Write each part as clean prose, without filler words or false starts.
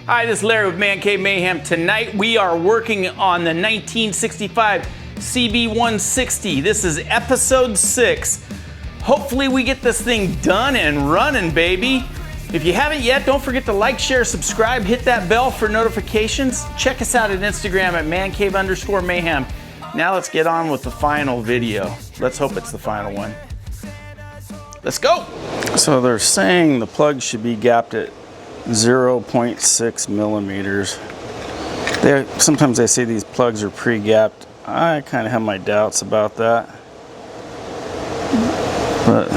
Hi, this is Larry with Man Cave Mayhem. Tonight we are working on the 1965 CB160. This is episode 6. Hopefully we get this thing done and running, baby. If you haven't yet, don't forget to like, share, subscribe, hit that bell for notifications. Check us out at Instagram at mancave_mayhem. Now let's get on with the final video. Let's hope it's the final one. Let's go. So they're saying the plug should be gapped at 0.6 millimeters. Sometimes they say these plugs are pre-gapped. I kind of have my doubts about that. But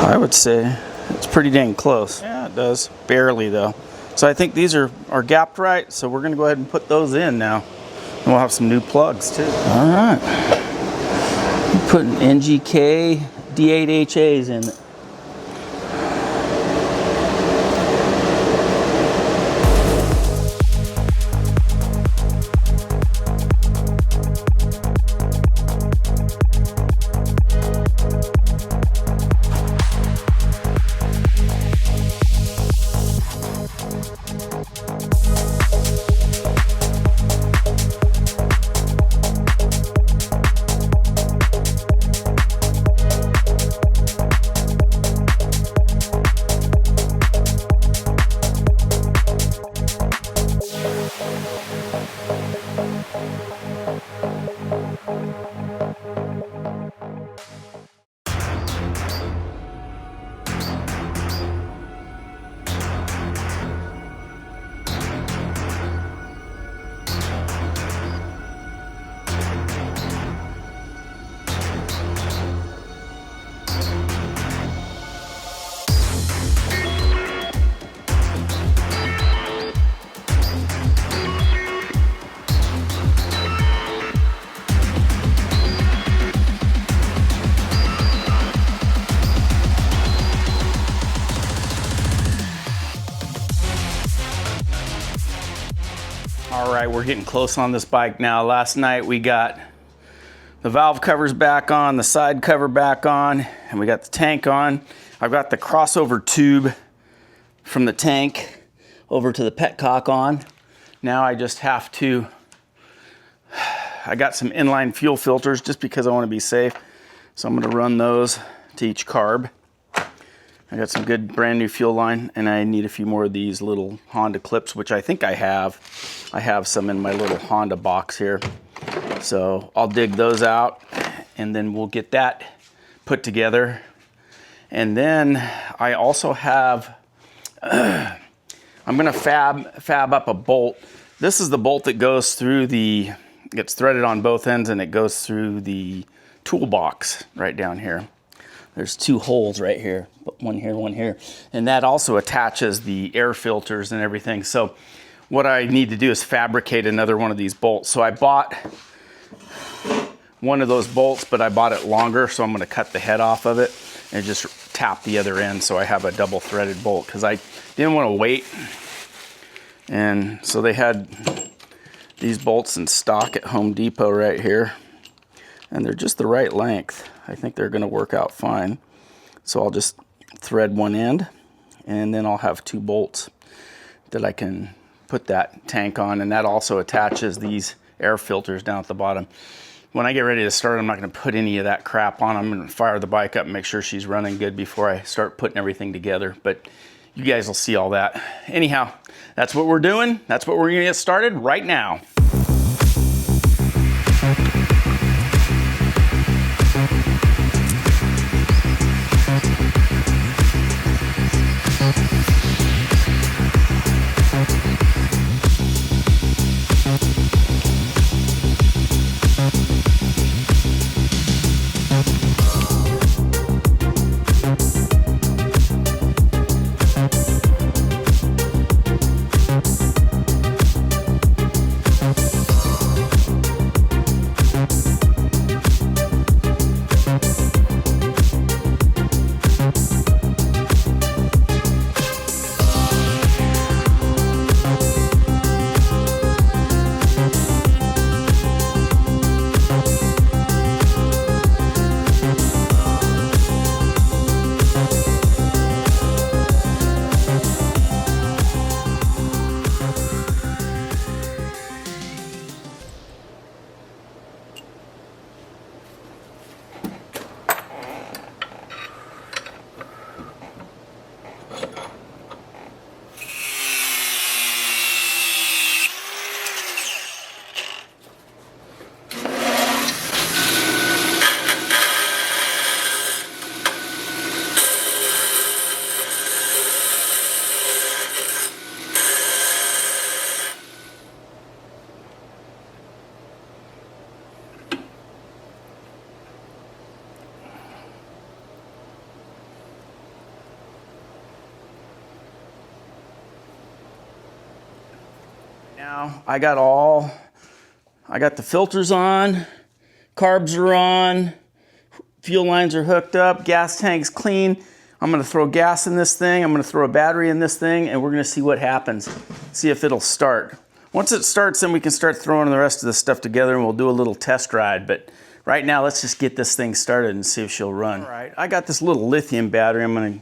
I would say it's pretty dang close. Yeah, it does. Barely though. So I think these are gapped right. So we're gonna go ahead and put those in now. And we'll have some new plugs too. All right. Putting NGK D8HAs in it. All right, we're getting close on this bike now. Last night we got the valve covers back on, the side cover back on, and we got the tank on. I've got the crossover tube from the tank over to the petcock on. Now I just have to, I got some inline fuel filters just because I want to be safe. So I'm going to run those to each carb. I got some good brand new fuel line, and I need a few more of these little Honda clips, which I think I have. I have some in my little Honda box here. So I'll dig those out, and then we'll get that put together. And then I also have, I'm gonna fab up a bolt. This is the bolt that goes through the, gets threaded on both ends, and it goes through the toolbox right down here. There's two holes right here, one here, and that also attaches the air filters and everything. So what I need to do is fabricate another one of these bolts. So I bought one of those bolts, but I bought it longer, so I'm gonna cut the head off of it and just tap the other end so I have a double threaded bolt, because I didn't want to wait. And so they had these bolts in stock at Home Depot right here, and they're just the right length. I think they're gonna work out fine. So I'll just thread one end, and then I'll have two bolts that I can put that tank on, and that also attaches these air filters down at the bottom. When I get ready to start, I'm not gonna put any of that crap on. I'm gonna fire the bike up and make sure she's running good before I start putting everything together. But you guys will see all that. Anyhow, that's what we're doing. That's what we're gonna get started right now. Now I got the filters on, carbs are on, fuel lines are hooked up, gas tank's clean. I'm gonna throw gas in this thing, I'm gonna throw a battery in this thing, and we're gonna see what happens. See if it'll start. Once it starts, then we can start throwing the rest of the stuff together and we'll do a little test ride. But right now, let's just get this thing started and see if she'll run. All right, I got this little lithium battery. I'm gonna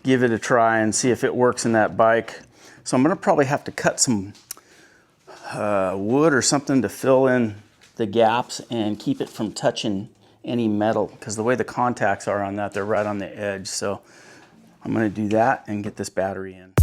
give it a try and see if it works in that bike. So I'm gonna probably have to cut some wood or something to fill in the gaps and keep it from touching any metal, because the way the contacts are on that, they're right on the edge. So I'm going to do that and get this battery in.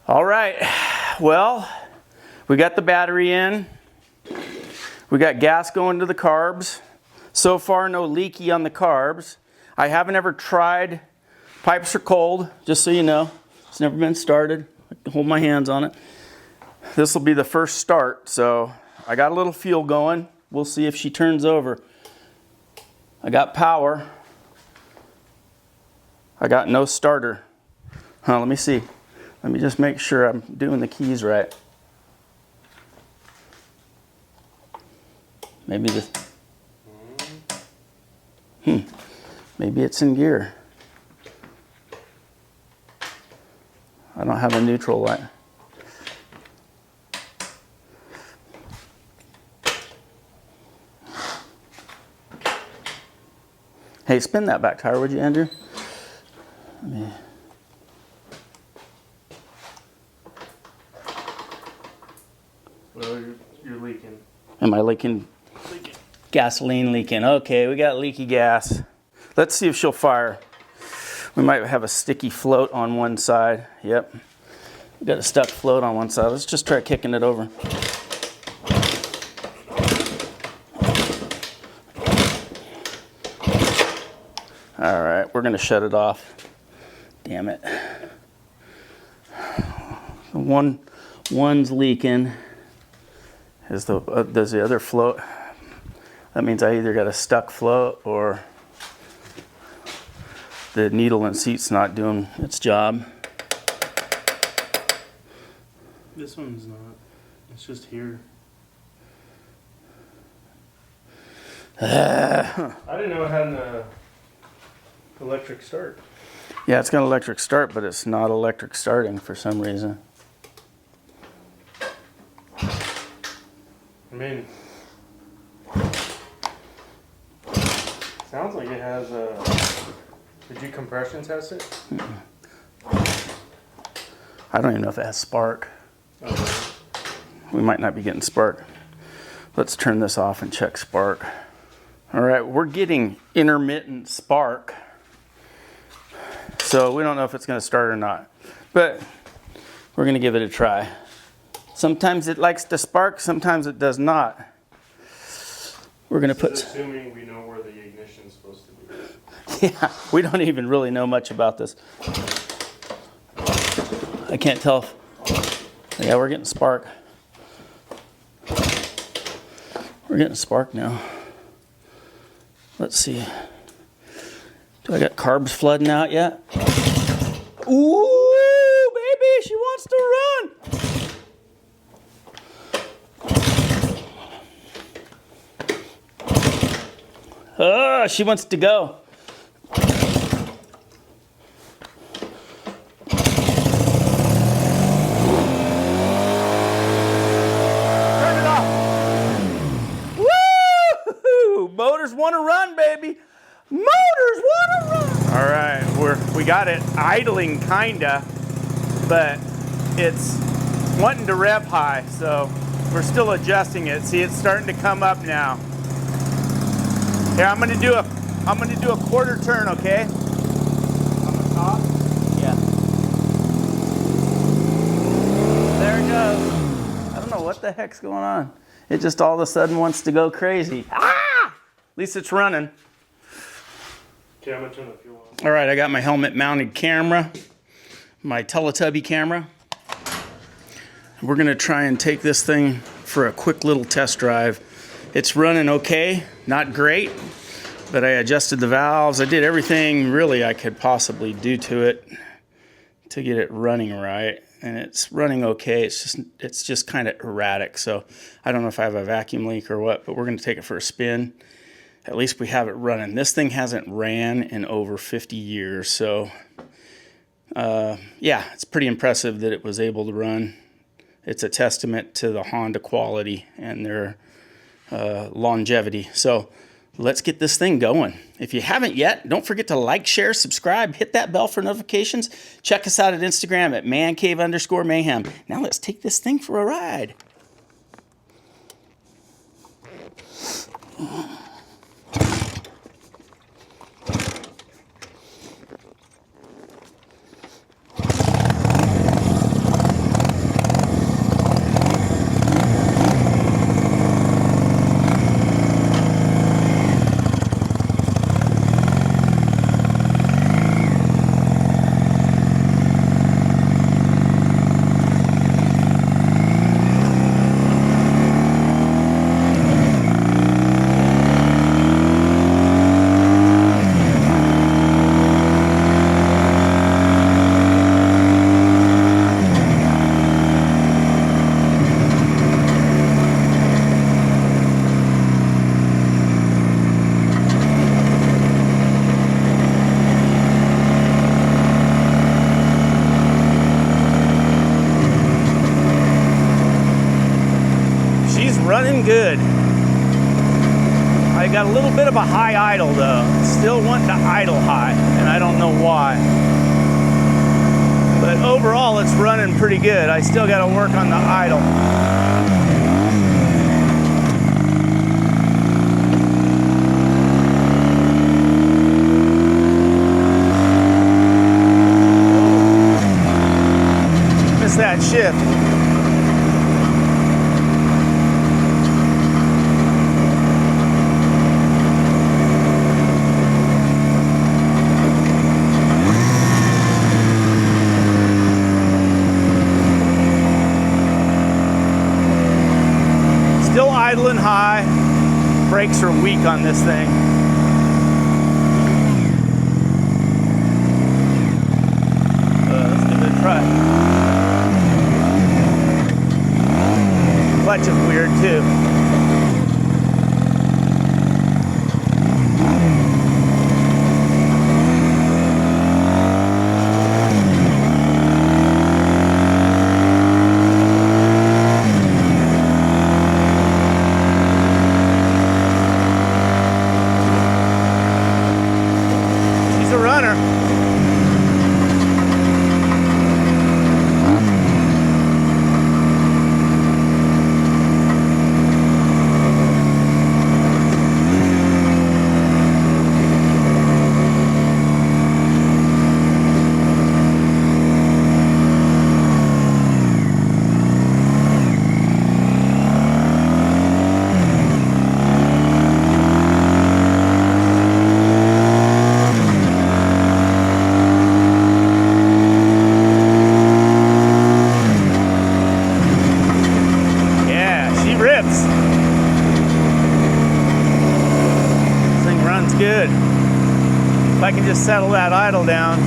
All right, well, we got the battery in. We got gas going to the carbs. So far, no leaky on the carbs. I haven't ever tried, pipes are cold, just so you know. It's never been started. I can hold my hands on it. This will be the first start, so I got a little fuel going. We'll see if she turns over. I got power. I got no starter. Let me see. Let me just make sure I'm doing the keys right. Maybe this. Maybe it's in gear. I don't have a neutral light. Hey, spin that back tire, would you, Andrew? Let me. Well, you're leaking. Am I leaking? Gasoline leaking. Okay, we got leaky gas. Let's see if she'll fire. We might have a sticky float on one side. Yep. We got a stuck float on one side. Let's just try kicking it over. All right, we're gonna shut it off. Damn it. One's leaking. Does the other float? That means I either got a stuck float or the needle and seat's not doing its job. This one's not. It's just here. I didn't know it had an electric start. Yeah, it's got an electric start, but it's not electric starting for some reason. I mean, sounds like it has a. Did you compression test it? I don't even know if it has spark. Okay. We might not be getting spark. Let's turn this off and check spark. All right, we're getting intermittent spark. So we don't know if it's going to start or not. But we're going to give it a try. Sometimes it likes to spark, sometimes it does not. We're gonna This is assuming we know where the ignition's supposed to be. Yeah, we don't even really know much about this. I can't tell if, yeah, we're getting spark. We're getting spark now. Let's see. Do I got carbs flooding out yet? Ooh, baby, she wants to run. Oh, she wants to go. Motors want to run, baby. Motors want to run. All right, we got it idling kinda, but it's wanting to rev high, so we're still adjusting it. See, it's starting to come up now. Here, I'm gonna do a quarter turn, okay? On the top? Yeah. There it goes. I don't know what the heck's going on. It just all of a sudden wants to go crazy. Ah! At least it's running. Okay, I'm gonna turn the fuel on. All right, I got my helmet mounted camera, my Teletubby camera. We're gonna try and take this thing for a quick little test drive. It's running okay, not great, but I adjusted the valves. I did everything really I could possibly do to it to get it running right. And it's running okay. It's just kind of erratic. So I don't know if I have a vacuum leak or what, but we're gonna take it for a spin. At least we have it running. This thing hasn't ran in over 50 years. So yeah, it's pretty impressive that it was able to run. It's a testament to the Honda quality and their longevity. So let's get this thing going. If you haven't yet, don't forget to like, share, subscribe, hit that bell for notifications. Check us out at Instagram at mancave_mayhem. Now let's take this thing for a ride. Running good. I got a little bit of a high idle though. Still wanting to idle high, and I don't know why. But overall, it's running pretty good. I still got to work on the idle. Missed that shift. Idling high, brakes are weak on this thing. Let's give it a try. Clutch is weird too. good. If I can just settle that idle down.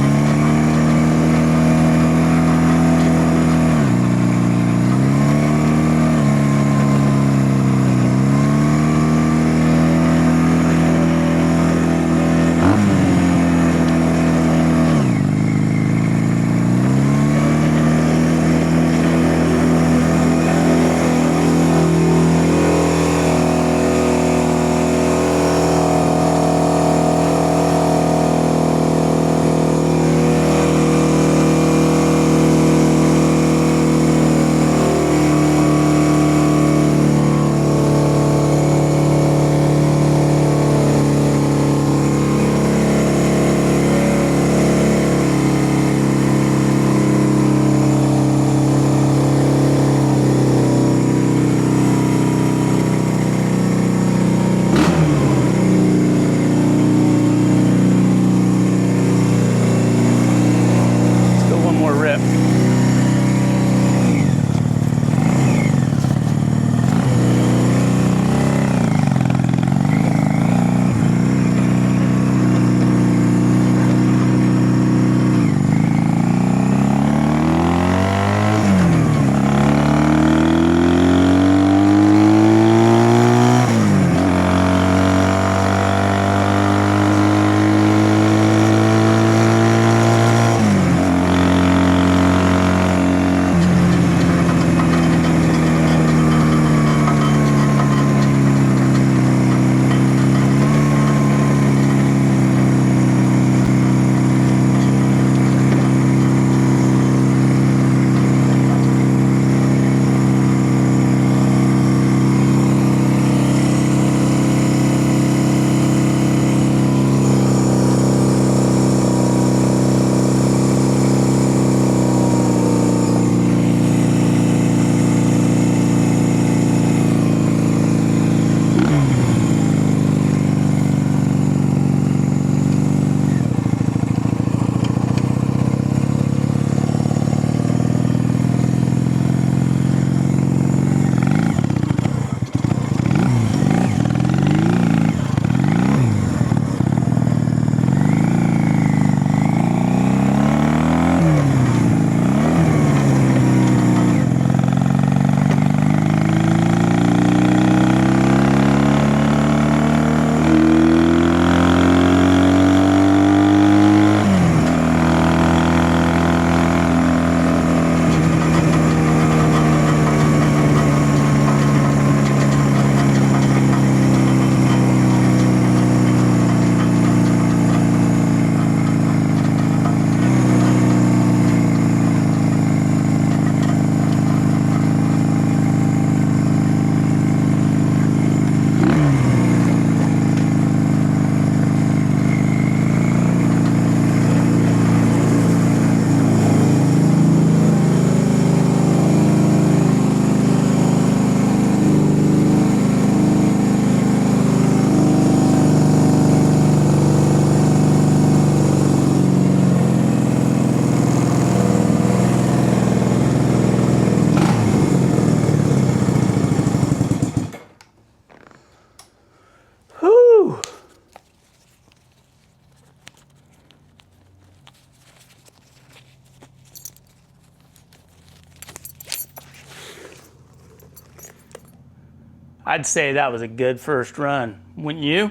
I'd say that was a good first run, wouldn't you?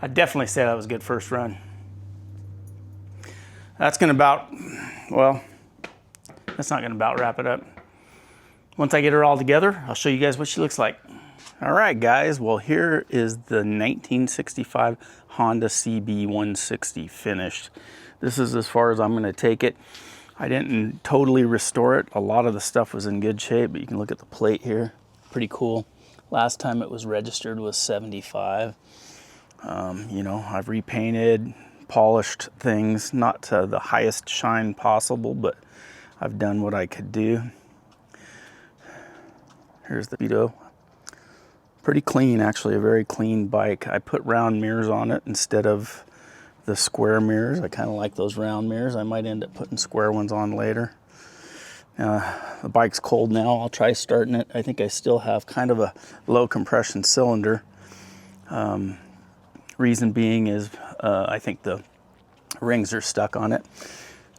I'd definitely say that was a good first run. That's gonna about, well, that's not gonna about wrap it up. Once I get her all together, I'll show you guys what she looks like. All right, guys, well, here is the 1965 Honda CB160 finished. This is as far as I'm gonna take it. I didn't totally restore it. A lot of the stuff was in good shape, but you can look at the plate here. Pretty cool. Last time it was registered was 75. You know, I've repainted, polished things, not to the highest shine possible, but I've done what I could do. Here's the Vito. Pretty clean, actually, a very clean bike. I put round mirrors on it instead of the square mirrors. I kind of like those round mirrors. I might end up putting square ones on later. The bike's cold now. I'll try starting it. I think I still have kind of a low compression cylinder. Reason being is I think the rings are stuck on it.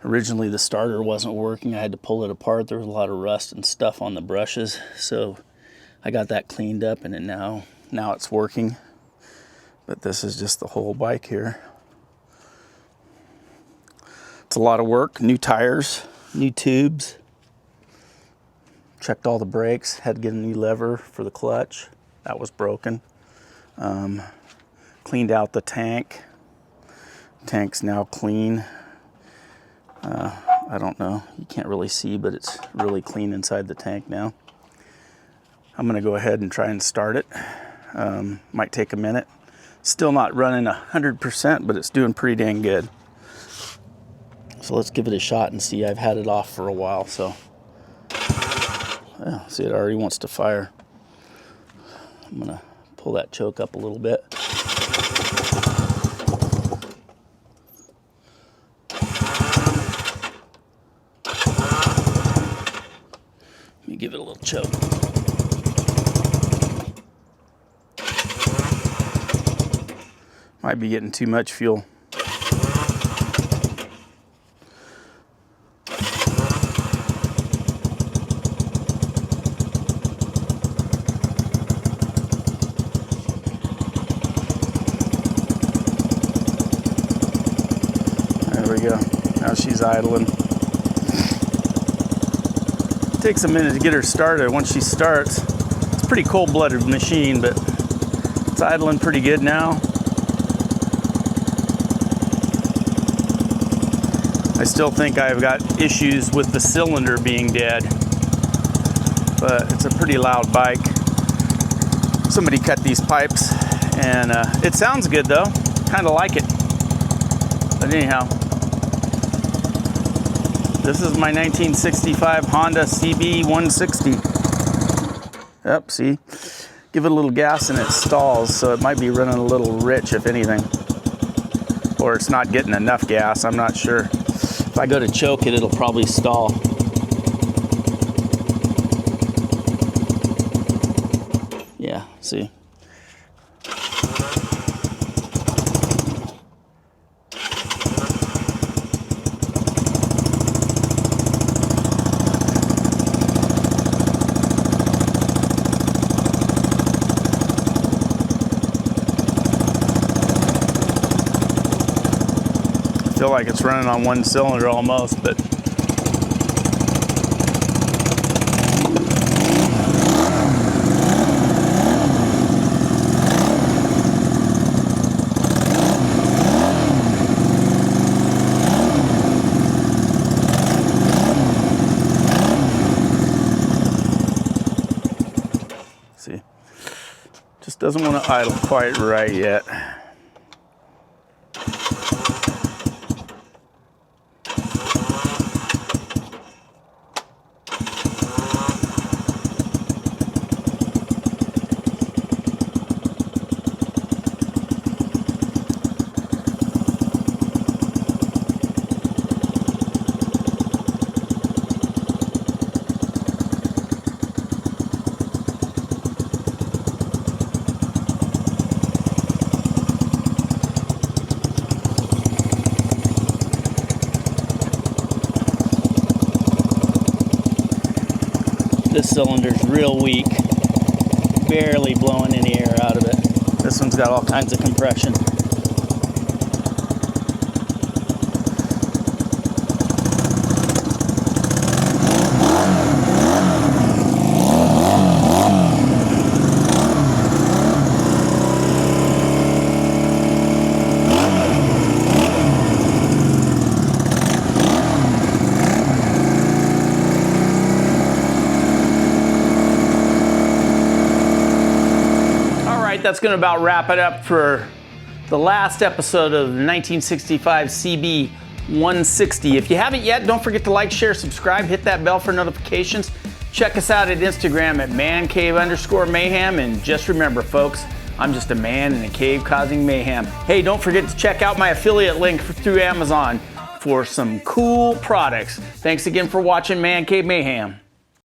Originally the starter wasn't working. I had to pull it apart. There was a lot of rust and stuff on the brushes. So I got that cleaned up, and now it's working. But this is just the whole bike here. It's a lot of work. New tires, new tubes. Checked all the brakes. Had to get a new lever for the clutch. That was broken. Cleaned out the tank. Tank's now clean. I don't know. You can't really see, but it's really clean inside the tank now. I'm gonna go ahead and try and start it. Might take a minute. Still not running 100%, but it's doing pretty dang good. So let's give it a shot and see. I've had it off for a while, so. Yeah, see, it already wants to fire. I'm gonna pull that choke up a little bit. Let me give it a little choke. Might be getting too much fuel. There we go. Now she's idling. It takes a minute to get her started. Once she starts, it's a pretty cold-blooded machine, but it's idling pretty good now. I still think I've got issues with the cylinder being dead, but it's a pretty loud bike. Somebody cut these pipes, and it sounds good though. Kind of like it. But anyhow, this is my 1965 Honda CB160. Yep, see? Give it a little gas and it stalls, so it might be running a little rich, if anything. Or it's not getting enough gas, I'm not sure. If I go to choke it, it'll probably stall. Yeah, see? I feel like it's running on one cylinder almost, but see, just doesn't want to idle quite right yet. This cylinder's real weak, barely blowing any air out of it. This one's got all kinds of compression. That's going to about wrap it up for the last episode of the 1965 CB160. If you haven't yet, don't forget to like, share, subscribe, hit that bell for notifications. Check us out at Instagram at mancave_mayhem. And just remember, folks, I'm just a man in a cave causing mayhem. Hey, don't forget to check out my affiliate link through Amazon for some cool products. Thanks again for watching Man Cave Mayhem.